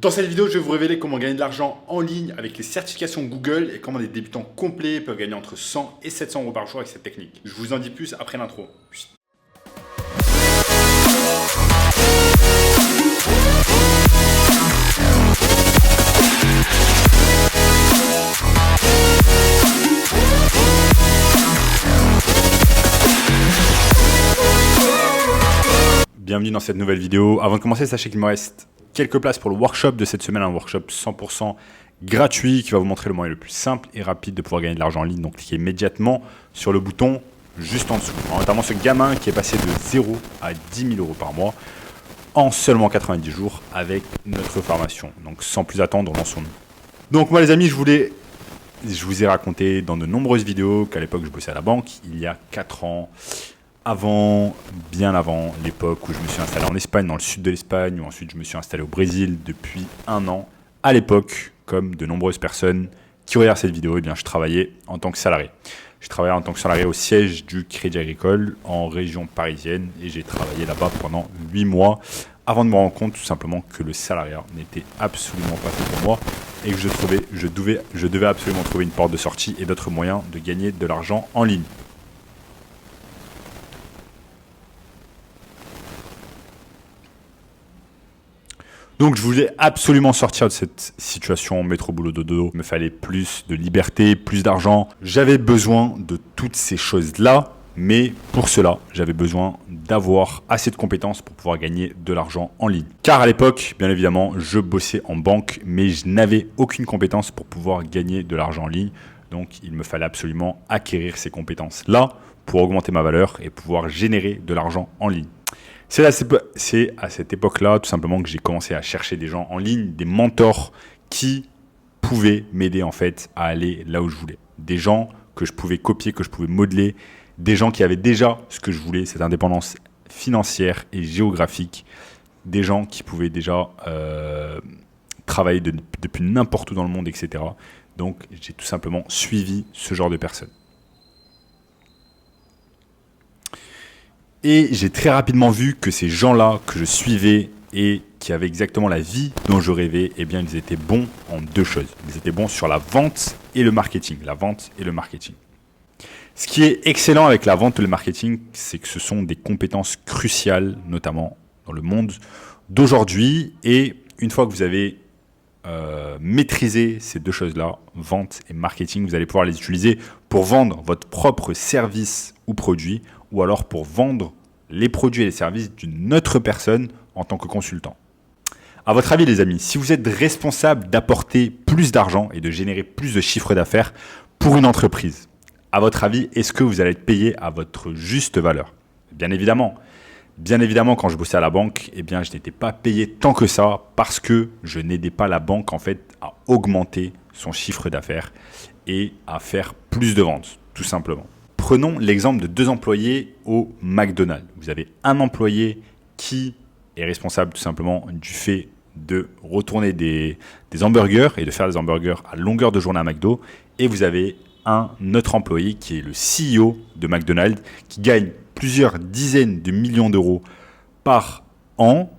Dans cette vidéo, je vais vous révéler comment gagner de l'argent en ligne avec les certifications Google et comment les débutants complets peuvent gagner entre 100 et 700 euros par jour avec cette technique. Je vous en dis plus après l'intro. Bienvenue dans cette nouvelle vidéo. Avant de commencer, sachez qu'il me reste quelques places pour le workshop de cette semaine, un workshop 100% gratuit qui va vous montrer le moyen le plus simple et rapide de pouvoir gagner de l'argent en ligne. Donc cliquez immédiatement sur le bouton juste en dessous. Notamment ce gamin qui est passé de 0 à 10 000 euros par mois en seulement 90 jours avec notre formation. Donc sans plus attendre, lançons-nous. Donc moi les amis, je vous ai raconté dans de nombreuses vidéos qu'à l'époque je bossais à la banque, il y a 4 ans, bien avant l'époque où je me suis installé en Espagne, dans le sud de l'Espagne, où ensuite je me suis installé au Brésil depuis 1 an. À l'époque, comme de nombreuses personnes qui regardent cette vidéo, eh bien, je travaillais en tant que salarié. Je travaillais en tant que salarié au siège du Crédit Agricole en région parisienne et j'ai travaillé là-bas pendant 8 mois avant de me rendre compte tout simplement que le salariat n'était absolument pas fait pour moi et que je devais absolument trouver une porte de sortie et d'autres moyens de gagner de l'argent en ligne. Donc je voulais absolument sortir de cette situation métro boulot dodo. Il me fallait plus de liberté, plus d'argent. J'avais besoin de toutes ces choses-là, mais pour cela, j'avais besoin d'avoir assez de compétences pour pouvoir gagner de l'argent en ligne. Car à l'époque, bien évidemment, je bossais en banque, mais je n'avais aucune compétence pour pouvoir gagner de l'argent en ligne. Donc il me fallait absolument acquérir ces compétences-là pour augmenter ma valeur et pouvoir générer de l'argent en ligne. C'est à cette époque-là, tout simplement, que j'ai commencé à chercher des gens en ligne, des mentors qui pouvaient m'aider en fait à aller là où je voulais. Des gens que je pouvais copier, que je pouvais modeler, des gens qui avaient déjà ce que je voulais, cette indépendance financière et géographique, des gens qui pouvaient déjà travailler depuis n'importe où dans le monde, etc. Donc, j'ai tout simplement suivi ce genre de personnes. Et j'ai très rapidement vu que ces gens-là que je suivais et qui avaient exactement la vie dont je rêvais, eh bien, ils étaient bons en 2 choses. Ils étaient bons sur la vente et le marketing. La vente et le marketing. Ce qui est excellent avec la vente et le marketing, c'est que ce sont des compétences cruciales, notamment dans le monde d'aujourd'hui. Et une fois que vous avez maîtrisé ces 2 choses-là, vente et marketing, vous allez pouvoir les utiliser pour vendre votre propre service ou produit, ou alors pour vendre les produits et les services d'une autre personne en tant que consultant. À votre avis, les amis, si vous êtes responsable d'apporter plus d'argent et de générer plus de chiffre d'affaires pour une entreprise, à votre avis, est-ce que vous allez être payé à votre juste valeur ? Bien évidemment. Bien évidemment, quand je bossais à la banque, eh bien, je n'étais pas payé tant que ça parce que je n'aidais pas la banque en fait à augmenter son chiffre d'affaires et à faire plus de ventes, tout simplement. Prenons l'exemple de 2 employés au McDonald's. Vous avez un employé qui est responsable tout simplement du fait de retourner des hamburgers et de faire des hamburgers à longueur de journée à McDo. Et vous avez un autre employé qui est le CEO de McDonald's qui gagne plusieurs dizaines de millions d'euros par an.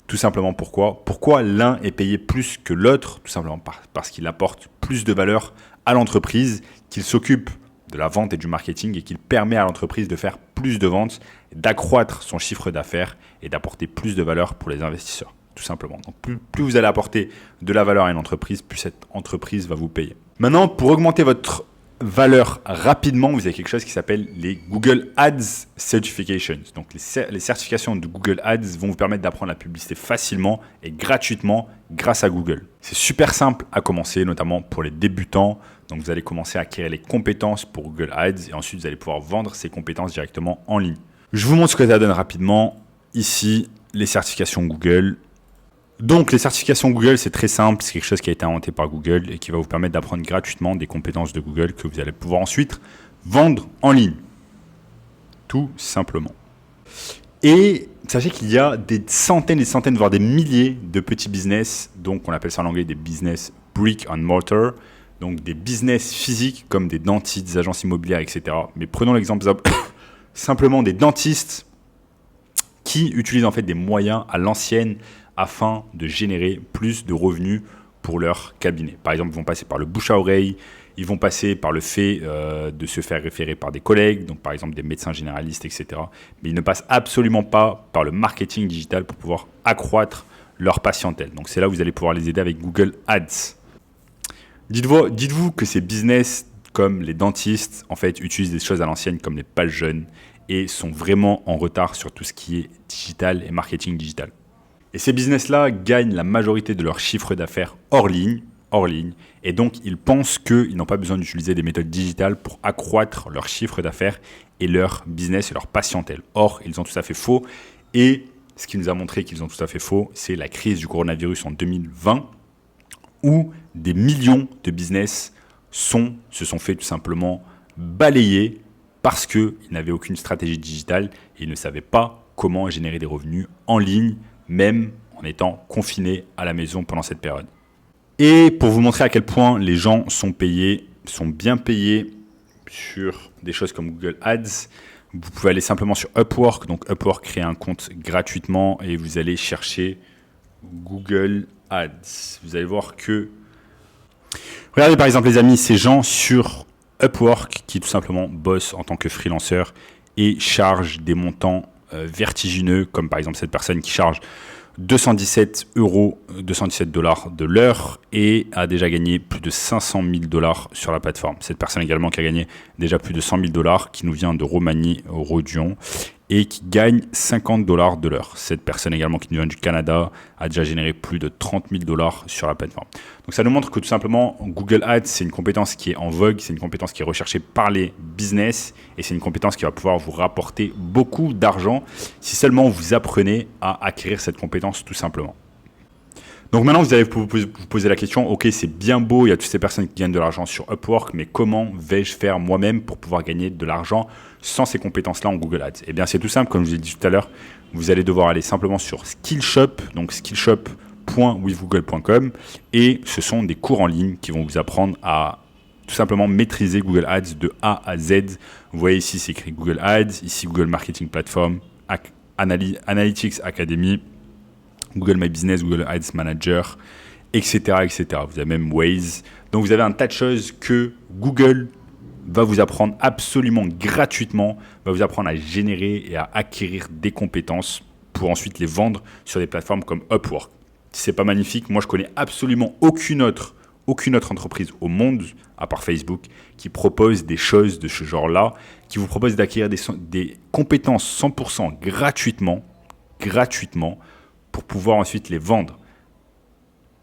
Tout simplement pourquoi l'un est payé plus que l'autre? Tout simplement parce qu'il apporte plus de valeur à l'entreprise, qu'il s'occupe de la vente et du marketing et qu'il permet à l'entreprise de faire plus de ventes, d'accroître son chiffre d'affaires et d'apporter plus de valeur pour les investisseurs, tout simplement. Donc plus vous allez apporter de la valeur à une entreprise, plus cette entreprise va vous payer. Maintenant, pour augmenter votre valeur rapidement, vous avez quelque chose qui s'appelle les Google Ads Certifications. Donc les certifications de Google Ads vont vous permettre d'apprendre la publicité facilement et gratuitement grâce à Google. C'est super simple à commencer, notamment pour les débutants. Donc vous allez commencer à acquérir les compétences pour Google Ads et ensuite vous allez pouvoir vendre ces compétences directement en ligne. Je vous montre ce que ça donne rapidement. Ici, les certifications Google. Donc les certifications Google, c'est très simple, c'est quelque chose qui a été inventé par Google et qui va vous permettre d'apprendre gratuitement des compétences de Google que vous allez pouvoir ensuite vendre en ligne. Tout simplement. Et sachez qu'il y a des centaines, voire des milliers de petits business, donc on appelle ça en anglais des business brick and mortar, donc des business physiques comme des dentistes, des agences immobilières, etc. Mais prenons l'exemple simplement des dentistes qui utilisent en fait des moyens à l'ancienne, afin de générer plus de revenus pour leur cabinet. Par exemple, ils vont passer par le bouche à oreille, ils vont passer par le fait de se faire référer par des collègues, donc par exemple des médecins généralistes, etc. Mais ils ne passent absolument pas par le marketing digital pour pouvoir accroître leur patientèle. Donc c'est là où vous allez pouvoir les aider avec Google Ads. Dites-vous que ces business comme les dentistes, en fait, utilisent des choses à l'ancienne comme les pages jeunes et sont vraiment en retard sur tout ce qui est digital et marketing digital. Et ces business-là gagnent la majorité de leur chiffre d'affaires hors ligne, et donc ils pensent qu'ils n'ont pas besoin d'utiliser des méthodes digitales pour accroître leur chiffre d'affaires et leur business et leur patientèle. Or, ils ont tout à fait faux, et ce qui nous a montré qu'ils ont tout à fait faux, c'est la crise du coronavirus en 2020, où des millions de business se sont fait tout simplement balayer parce qu'ils n'avaient aucune stratégie digitale et ils ne savaient pas comment générer des revenus en ligne, même en étant confinés à la maison pendant cette période. Et pour vous montrer à quel point les gens sont bien payés sur des choses comme Google Ads, vous pouvez aller simplement sur Upwork. Donc Upwork crée un compte gratuitement et vous allez chercher Google Ads. Vous allez voir que... Regardez par exemple les amis, ces gens sur Upwork qui tout simplement bossent en tant que freelanceur et chargent des montants vertigineux, comme par exemple cette personne qui charge 217 dollars de l'heure et a déjà gagné plus de 500 000 dollars sur la plateforme. Cette personne également qui a gagné déjà plus de 100 000 dollars, qui nous vient de Romanie, Rodion, et qui gagne 50 dollars de l'heure. Cette personne également qui nous vient du Canada a déjà généré plus de 30 000 dollars sur la plateforme. Donc ça nous montre que tout simplement Google Ads, c'est une compétence qui est en vogue, c'est une compétence qui est recherchée par les business et c'est une compétence qui va pouvoir vous rapporter beaucoup d'argent si seulement vous apprenez à acquérir cette compétence tout simplement. Donc maintenant, vous allez vous poser la question, ok, c'est bien beau, il y a toutes ces personnes qui gagnent de l'argent sur Upwork, mais comment vais-je faire moi-même pour pouvoir gagner de l'argent sans ces compétences-là en Google Ads? Eh bien, c'est tout simple, comme je vous ai dit tout à l'heure, vous allez devoir aller simplement sur Skillshop, donc skillshop.withgoogle.com, et ce sont des cours en ligne qui vont vous apprendre à tout simplement maîtriser Google Ads de A à Z. Vous voyez ici, c'est écrit Google Ads, ici Google Marketing Platform, Analytics Academy, Google My Business, Google Ads Manager, etc., etc. Vous avez même Waze. Donc, vous avez un tas de choses que Google va vous apprendre absolument gratuitement, va vous apprendre à générer et à acquérir des compétences pour ensuite les vendre sur des plateformes comme Upwork. Si c'est pas magnifique, moi, je connais absolument aucune autre entreprise au monde, à part Facebook, qui propose des choses de ce genre-là, qui vous propose d'acquérir des compétences 100% gratuitement, pour pouvoir ensuite les vendre.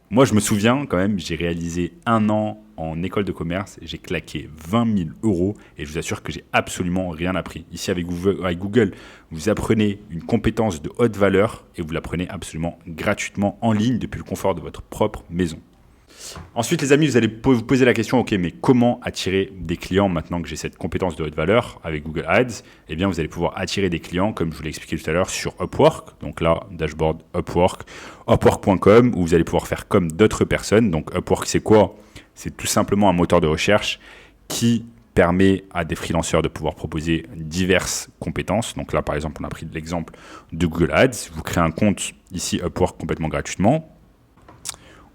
Moi, je me souviens quand même, j'ai réalisé 1 an en école de commerce, j'ai claqué 20 000 euros et je vous assure que j'ai absolument rien appris. Ici, avec Google, vous apprenez une compétence de haute valeur et vous l'apprenez absolument gratuitement en ligne depuis le confort de votre propre maison. Ensuite, les amis, vous allez vous poser la question, ok, mais comment attirer des clients maintenant que j'ai cette compétence de haute valeur avec Google Ads? Eh bien, vous allez pouvoir attirer des clients, comme je vous l'ai expliqué tout à l'heure, sur Upwork. Donc là, dashboard Upwork, upwork.com, où vous allez pouvoir faire comme d'autres personnes. Donc Upwork, c'est quoi? C'est tout simplement un moteur de recherche qui permet à des freelanceurs de pouvoir proposer diverses compétences. Donc là, par exemple, on a pris l'exemple de Google Ads. Vous créez un compte ici Upwork complètement gratuitement.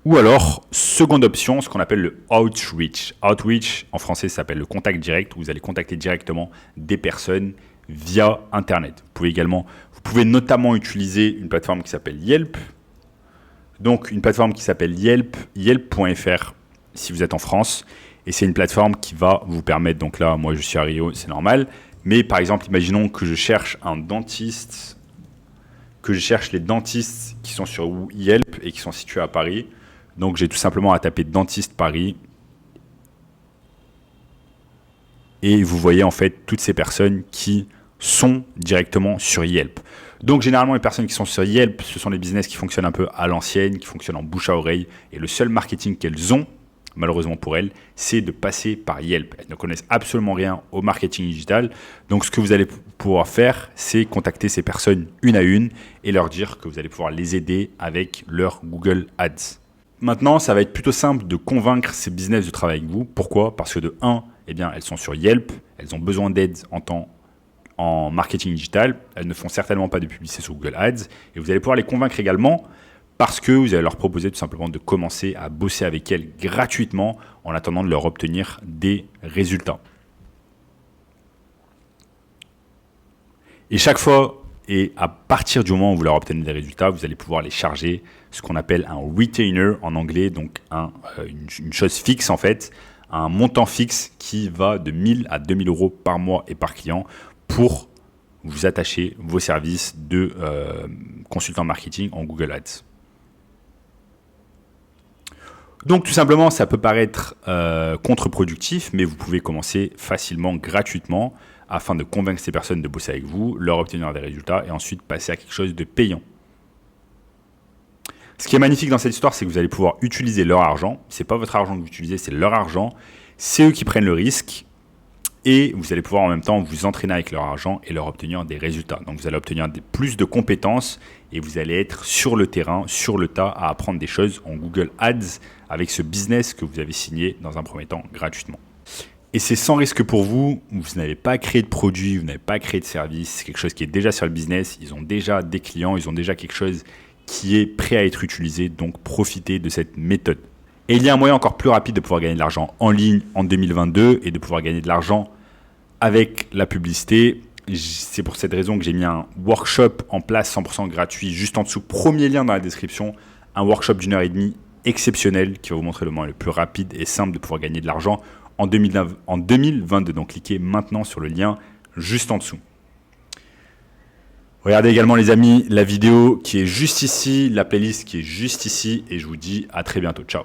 Ou alors, seconde option, ce qu'on appelle le outreach. Outreach, en français, ça s'appelle le contact direct, où vous allez contacter directement des personnes via Internet. Vous pouvez notamment utiliser une plateforme qui s'appelle Yelp. Donc, une plateforme qui s'appelle Yelp, yelp.fr, si vous êtes en France. Et c'est une plateforme qui va vous permettre, donc là, moi, je suis à Rio, c'est normal. Mais par exemple, imaginons que je cherche un dentiste, que je cherche les dentistes qui sont sur Yelp et qui sont situés à Paris. Donc, j'ai tout simplement à taper dentiste Paris. Et vous voyez en fait toutes ces personnes qui sont directement sur Yelp. Donc, généralement, les personnes qui sont sur Yelp, ce sont les business qui fonctionnent un peu à l'ancienne, qui fonctionnent en bouche à oreille. Et le seul marketing qu'elles ont, malheureusement pour elles, c'est de passer par Yelp. Elles ne connaissent absolument rien au marketing digital. Donc, ce que vous allez pouvoir faire, c'est contacter ces personnes une à une et leur dire que vous allez pouvoir les aider avec leur Google Ads. Maintenant, ça va être plutôt simple de convaincre ces business de travailler avec vous. Pourquoi? Parce que de 1, eh bien, elles sont sur Yelp, elles ont besoin d'aide en marketing digital, elles ne font certainement pas de publicité sur Google Ads et vous allez pouvoir les convaincre également parce que vous allez leur proposer tout simplement de commencer à bosser avec elles gratuitement en attendant de leur obtenir des résultats. Et chaque fois, et à partir du moment où vous leur obtenez des résultats, vous allez pouvoir les charger ce qu'on appelle un retainer en anglais, donc une chose fixe en fait, un montant fixe qui va de 1000 à 2000 euros par mois et par client pour vous attacher vos services de consultant marketing en Google Ads. Donc tout simplement, ça peut paraître contre-productif, mais vous pouvez commencer facilement, gratuitement, afin de convaincre ces personnes de bosser avec vous, leur obtenir des résultats et ensuite passer à quelque chose de payant. Ce qui est magnifique dans cette histoire, c'est que vous allez pouvoir utiliser leur argent. Ce n'est pas votre argent que vous utilisez, c'est leur argent. C'est eux qui prennent le risque et vous allez pouvoir en même temps vous entraîner avec leur argent et leur obtenir des résultats. Donc vous allez obtenir plus de compétences et vous allez être sur le terrain, sur le tas, à apprendre des choses en Google Ads avec ce business que vous avez signé dans un premier temps gratuitement. Et c'est sans risque pour vous, vous n'avez pas créé de produit, vous n'avez pas créé de service, c'est quelque chose qui est déjà sur le business, ils ont déjà des clients, ils ont déjà quelque chose qui est prêt à être utilisé, donc profitez de cette méthode. Et il y a un moyen encore plus rapide de pouvoir gagner de l'argent en ligne en 2022 et de pouvoir gagner de l'argent avec la publicité. C'est pour cette raison que j'ai mis un workshop en place 100% gratuit juste en dessous, premier lien dans la description, un workshop d'1h30 exceptionnel qui va vous montrer le moyen le plus rapide et simple de pouvoir gagner de l'argent en 2022. Donc cliquez maintenant sur le lien juste en dessous. Regardez également les amis la vidéo qui est juste ici, la playlist qui est juste ici et je vous dis à très bientôt. Ciao.